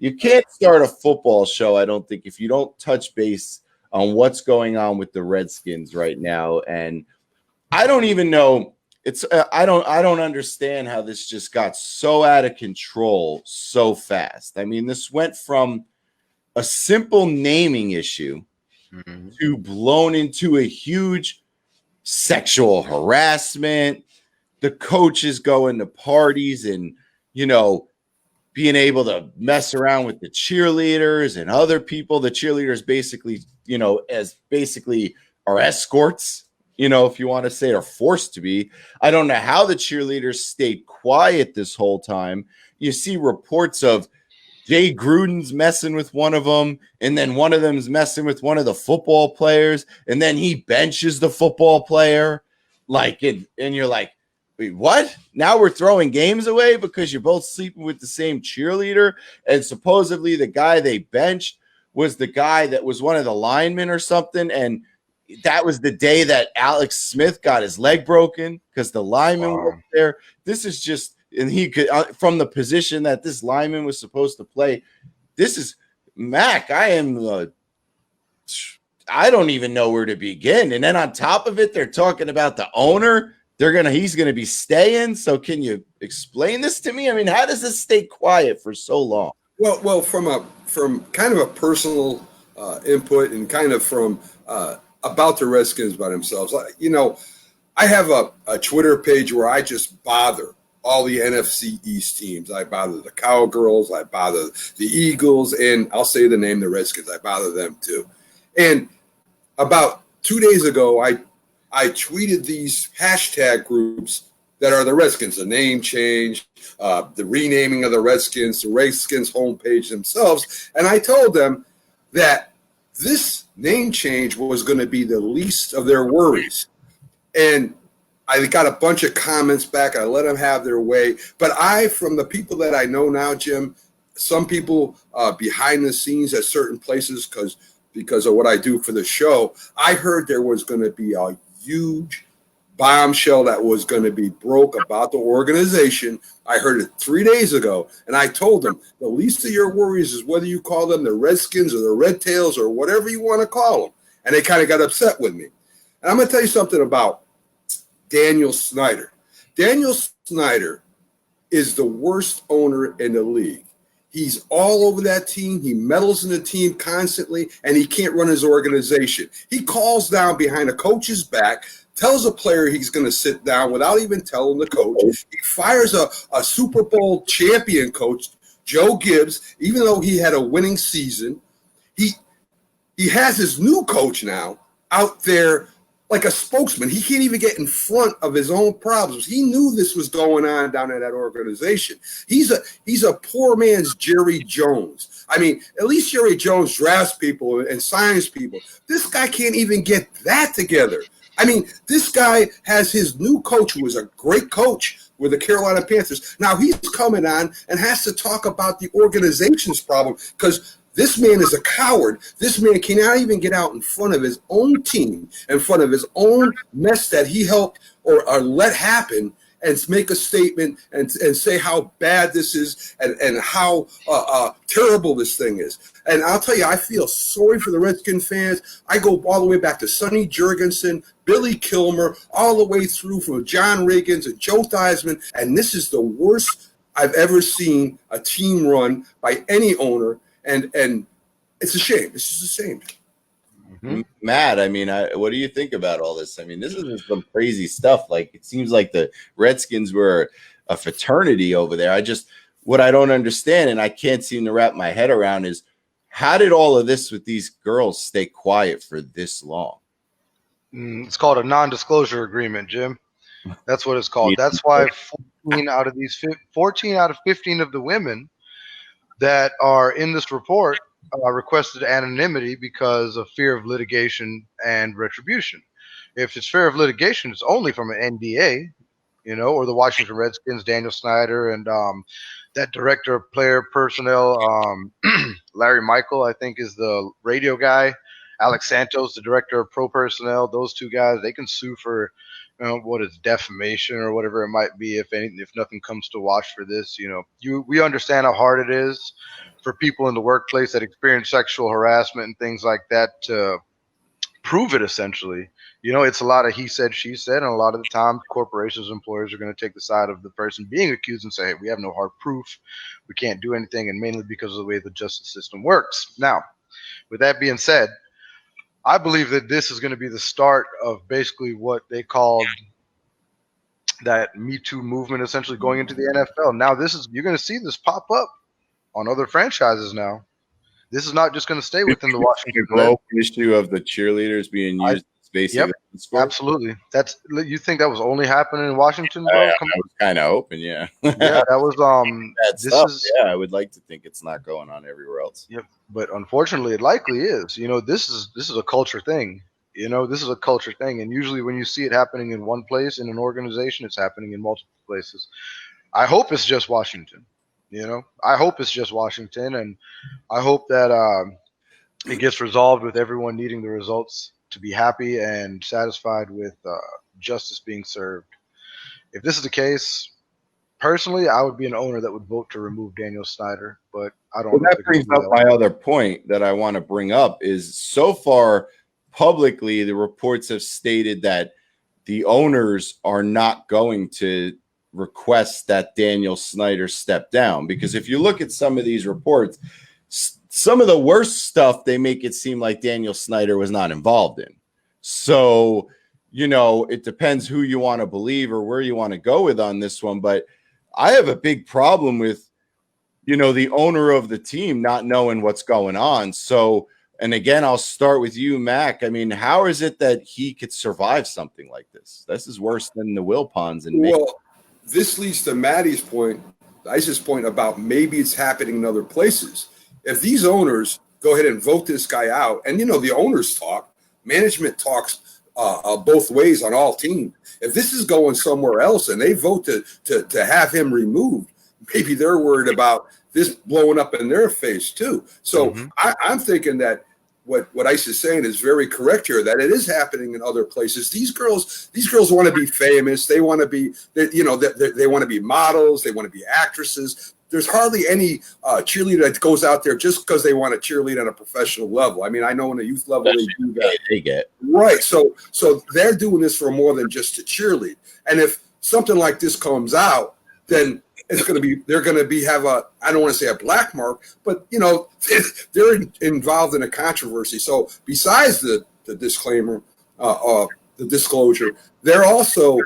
You can't start a football show, I don't think, if you don't touch base on what's going on with the Redskins right now. And I don't even know. I don't understand how this just got so out of control so fast. I mean, this went from a simple naming issue to blown into a huge sexual harassment. The coaches going to parties and, being able to mess around with the cheerleaders and other people. The cheerleaders basically, as basically are escorts, if you want to say, are forced to be. I don't know how the cheerleaders stayed quiet this whole time. You see reports of Jay Gruden's messing with one of them, and then one of them's messing with one of the football players, and then he benches the football player. And you're like, wait, what? Now we're throwing games away because you're both sleeping with the same cheerleader? And supposedly the guy they benched was the guy that was one of the linemen or something. And that was the day that Alex Smith got his leg broken because the lineman was there. This is just, and he could, from the position that this lineman was supposed to play, this is, Mac, I don't even know where to begin. And then on top of it, they're talking about the owner. He's gonna be staying. So can you explain this to me? I mean, how does this stay quiet for so long? Well, from kind of a personal input and kind of from about the Redskins by themselves. I have a Twitter page where I just bother all the NFC East teams. I bother the Cowgirls, I bother the Eagles, and I'll say the name, the Redskins. I bother them too. And about 2 days ago, I tweeted these hashtag groups that are the Redskins, the name change, the renaming of the Redskins homepage themselves. And I told them that this name change was going to be the least of their worries. And I got a bunch of comments back. I let them have their way. But from the people that I know now, Jim, some people behind the scenes at certain places because of what I do for the show, I heard there was going to be a huge bombshell that was going to be broke about the organization. I heard it 3 days ago, and I told them the least of your worries is whether you call them the Redskins or the Red Tails or whatever you want to call them. And they kind of got upset with me. And I'm going to tell you something about Daniel Snyder. Daniel Snyder is the worst owner in the league. He's all over that team. He meddles in the team constantly, and he can't run his organization. He calls down behind a coach's back, tells a player he's going to sit down without even telling the coach. He fires a Super Bowl champion coach, Joe Gibbs, even though he had a winning season. He has his new coach now out there like a spokesman. He can't even get in front of his own problems. He knew this was going on down at that organization. He's a poor man's Jerry Jones. I mean, at least Jerry Jones drafts people and signs people. This guy can't even get that together. I mean, this guy has his new coach, who was a great coach with the Carolina Panthers. Now he's coming on and has to talk about the organization's problem because this man is a coward. This man cannot even get out in front of his own team, in front of his own mess that he helped or let happen, and make a statement and say how bad this is and how terrible this thing is. And I'll tell you, I feel sorry for the Redskin fans. I go all the way back to Sonny Jurgensen, Billy Kilmer, all the way through from John Riggins and Joe Theismann, and this is the worst I've ever seen a team run by any owner. And it's a shame. It's just a shame. Matt, I mean, what do you think about all this? I mean, this is just some crazy stuff. Like, it seems like the Redskins were a fraternity over there. What I don't understand, and I can't seem to wrap my head around, is how did all of this with these girls stay quiet for this long? It's called a non-disclosure agreement, Jim. That's what it's called. That's why 14 out of 15 of the women that are in this report requested anonymity because of fear of litigation and retribution. If it's fear of litigation, it's only from an NDA, or the Washington Redskins, Daniel Snyder, and that director of player personnel, Larry Michael, I think, is the radio guy. Alex Santos, the director of pro personnel. Those two guys, they can sue for what is defamation or whatever it might be. If nothing comes to watch for this, we understand how hard it is for people in the workplace that experience sexual harassment and things like that to prove it. Essentially, it's a lot of he said, she said, and a lot of the time, corporations, employers are going to take the side of the person being accused and say, "Hey, we have no hard proof, we can't do anything," and mainly because of the way the justice system works. Now, with that being said, I believe that this is going to be the start of basically what they called that Me Too movement, essentially going into the NFL. Now, you're going to see this pop up on other franchises now. This is not just going to stay within the Washington global issue of the cheerleaders being used as basic. Yep, absolutely. You think that was only happening in Washington, bro? I was kind of hoping, yeah. Yeah, that was I would like to think it's not going on everywhere else. Yep, but unfortunately, it likely is. This is a culture thing. This is a culture thing, and usually when you see it happening in one place in an organization, it's happening in multiple places. I hope it's just Washington. I hope it's just Washington, and I hope that it gets resolved with everyone needing the results to be happy and satisfied with justice being served. If this is the case, personally, I would be an owner that would vote to remove Daniel Snyder, but I don't. Well, that brings up my other point that I want to bring up is so far publicly, the reports have stated that the owners are not going to request that Daniel Snyder step down, because if you look at some of these reports, some of the worst stuff, they make it seem like Daniel Snyder was not involved in. So, it depends who you want to believe or where you want to go with on this one. But I have a big problem with, the owner of the team not knowing what's going on. So, and again, I'll start with you, Mac. I mean, how is it that he could survive something like this? This is worse than the Wilpons and this leads to Maddie's point, Ice's point about maybe it's happening in other places. If these owners go ahead and vote this guy out, and the owners talk, management talks both ways on all teams. If this is going somewhere else and they vote to have him removed, maybe they're worried about this blowing up in their face too. So I'm thinking that what Ice is saying is very correct here, that it is happening in other places. These girls want to be famous. They want to be, they want to be models. They want to be actresses. There's hardly any cheerleader that goes out there just because they want to cheerlead on a professional level. I mean, I know on a youth level they do that. They get right. So they're doing this for more than just to cheerlead. And if something like this comes out, then they're going to have I don't want to say a black mark, but they're involved in a controversy. So besides the disclaimer, the disclosure, they're also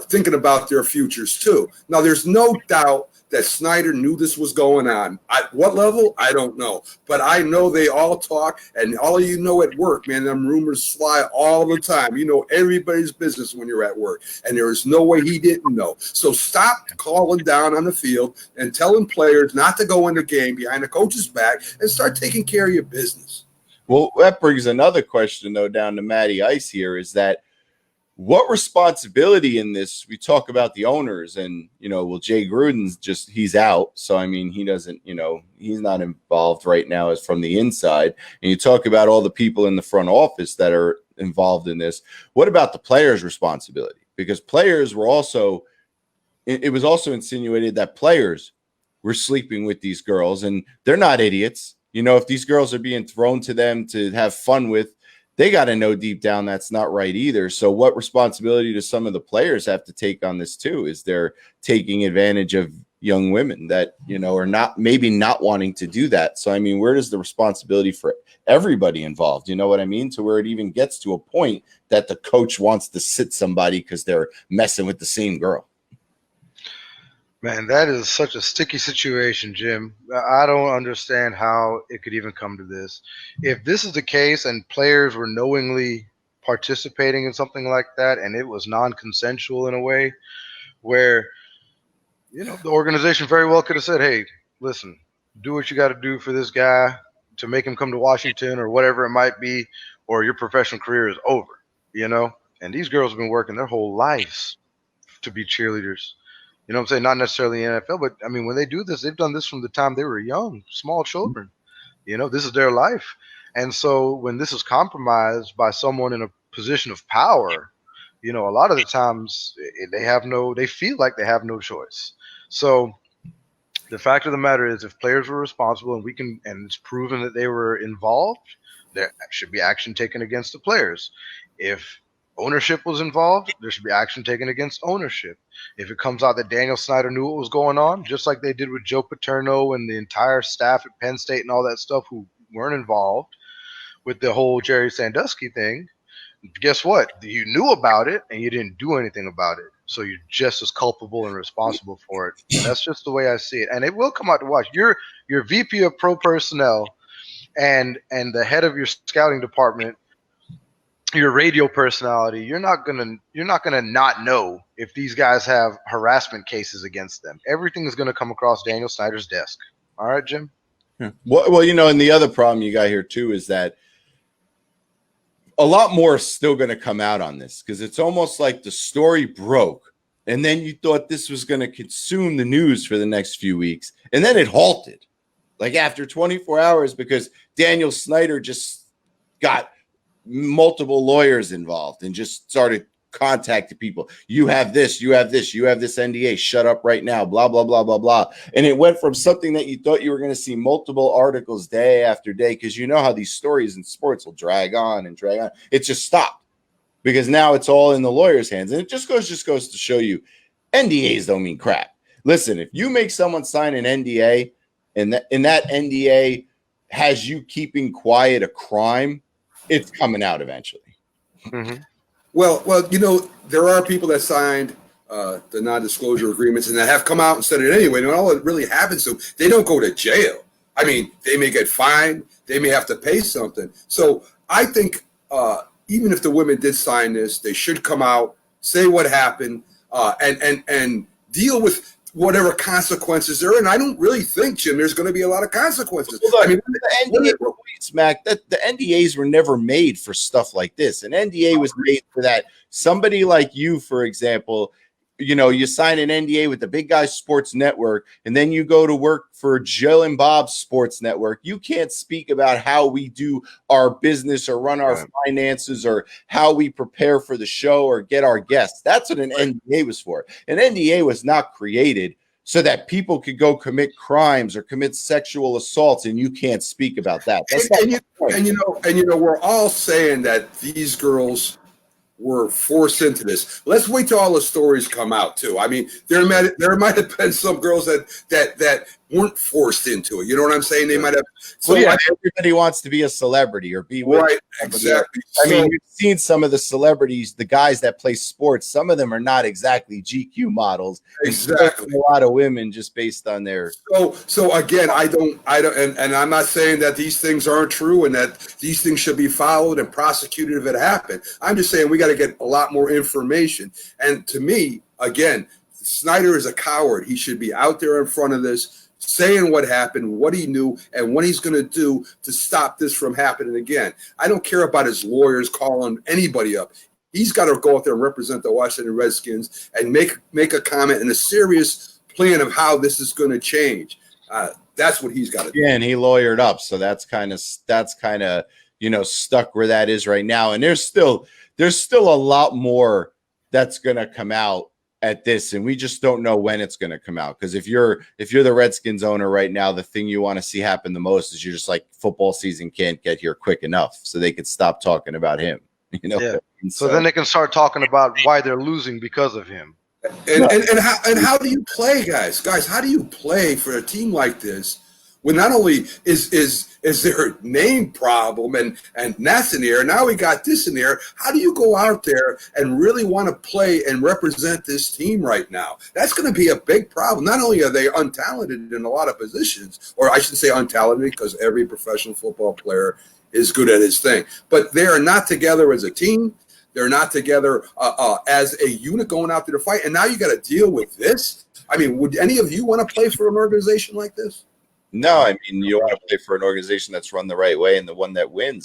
thinking about their futures too. Now, there's no doubt that Snyder knew this was going on. At what level? I don't know. But I know they all talk, and all of at work, man, them rumors fly all the time. Everybody's business when you're at work, and there is no way he didn't know. So stop calling down on the field and telling players not to go in the game behind the coach's back and start taking care of your business. Well, that brings another question, though, down to Matty Ice here, is that what responsibility in this? We talk about the owners and, Jay Gruden's he's out. So, I mean, he doesn't, he's not involved right now as from the inside. And you talk about all the people in the front office that are involved in this. What about the players' responsibility? Because players were also, it was also insinuated that players were sleeping with these girls, and they're not idiots. If these girls are being thrown to them to have fun with, they got to know deep down that's not right either. So what responsibility do some of the players have to take on this too? Is they're taking advantage of young women that, are not wanting to do that. So, I mean, where does the responsibility for everybody involved? You know what I mean? To where it even gets to a point that the coach wants to sit somebody because they're messing with the same girl. Man, that is such a sticky situation, Jim. I don't understand how it could even come to this. If this is the case and players were knowingly participating in something like that and it was non-consensual in a way where, the organization very well could have said, hey, listen, do what you got to do for this guy to make him come to Washington or whatever it might be, or your professional career is over, And these girls have been working their whole lives to be cheerleaders. You know what I'm saying? Not necessarily in the NFL, but I mean, when they do this, they've done this from the time they were young, small children. This is their life. And so when this is compromised by someone in a position of power, a lot of the times they feel like they have no choice. So the fact of the matter is, if players were responsible and it's proven that they were involved, there should be action taken against the players. If ownership was involved, there should be action taken against ownership. If it comes out that Daniel Snyder knew what was going on, just like they did with Joe Paterno and the entire staff at Penn State and all that stuff who weren't involved with the whole Jerry Sandusky thing, guess what? You knew about it and you didn't do anything about it. So you're just as culpable and responsible for it. And that's just the way I see it. And it will come out to watch. You're VP of pro personnel and the head of your scouting department, your radio personality. You're not gonna not know if these guys have harassment cases against them. Everything is gonna come across Daniel Snyder's desk. All right, Jim? Yeah. Well, and the other problem you got here too is that a lot more is still going to come out on this, because it's almost like the story broke and then you thought this was going to consume the news for the next few weeks, and then it halted like after 24 hours because Daniel Snyder just got multiple lawyers involved and just started contacting people. You have this, you have this, you have this NDA, shut up right now, blah, blah, blah, blah, blah. And it went from something that you thought you were going to see multiple articles day after day, because you know how these stories in sports will drag on and drag on. It just stopped because now it's all in the lawyer's hands. And it just goes to show you NDAs don't mean crap. Listen, if you make someone sign an NDA and that NDA has you keeping quiet a crime, it's coming out eventually. Mm-hmm. Well, there are people that signed the non-disclosure agreements and that have come out and said it anyway. And all that really happens to them, they don't go to jail. I mean, they may get fined. They may have to pay something. So I think even if the women did sign this, they should come out, say what happened, and deal with whatever consequences there are. And I don't really think, Jim, there's going to be a lot of consequences. Well, look, the NDA, Smack, that the NDAs were never made for stuff like this. An NDA was made for that. Somebody like you, for example, you sign an NDA with the Big Guy Sports Network, and then you go to work for Jill and Bob's Sports Network. You can't speak about how we do our business or run our finances or how we prepare for the show or get our guests. That's what an NDA was for. An NDA was not created so that people could go commit crimes or commit sexual assaults, and you can't speak about that. That's we're all saying that these girls were forced into this. Let's wait till all the stories come out too. I mean, there might have been some girls that weren't forced into it. You know what I'm saying? They might have. So everybody wants to be a celebrity or be with. Right. Exactly. I mean, you've seen some of the celebrities, the guys that play sports. Some of them are not exactly GQ models. Exactly. A lot of women just based on their. So again, I don't, and I'm not saying that these things aren't true and that these things should be followed and prosecuted if it happened. I'm just saying we got to get a lot more information. And to me, again, Snyder is a coward. He should be out there in front of this, saying what happened, what he knew, and what he's going to do to stop this from happening again. I don't care about his lawyers calling anybody up. He's got to go out there and represent the Washington Redskins and make a comment and a serious plan of how this is going to change. That's what he's got to do. Yeah, and he lawyered up, so that's kind of stuck where that is right now. And there's still a lot more that's going to come out at this, and we just don't know when it's going to come out. Because if you're the Redskins owner right now, the thing you want to see happen the most is you're just like, football season can't get here quick enough, so they could stop talking about him. Yeah. So then they can start talking about why they're losing because of him. And how do you play, guys? Guys, how do you play for a team like this when not only is there a name problem and that's in there, now we got this in there? How do you go out there and really want to play and represent this team right now? That's going to be a big problem. Not only are they untalented in a lot of positions, or I should say untalented because every professional football player is good at his thing, but they are not together as a team. They're not together as a unit going out there to fight. And now you got to deal with this. I mean, would any of you want to play for an organization like this? No, I mean, you want to play for an organization that's run the right way and the one that wins.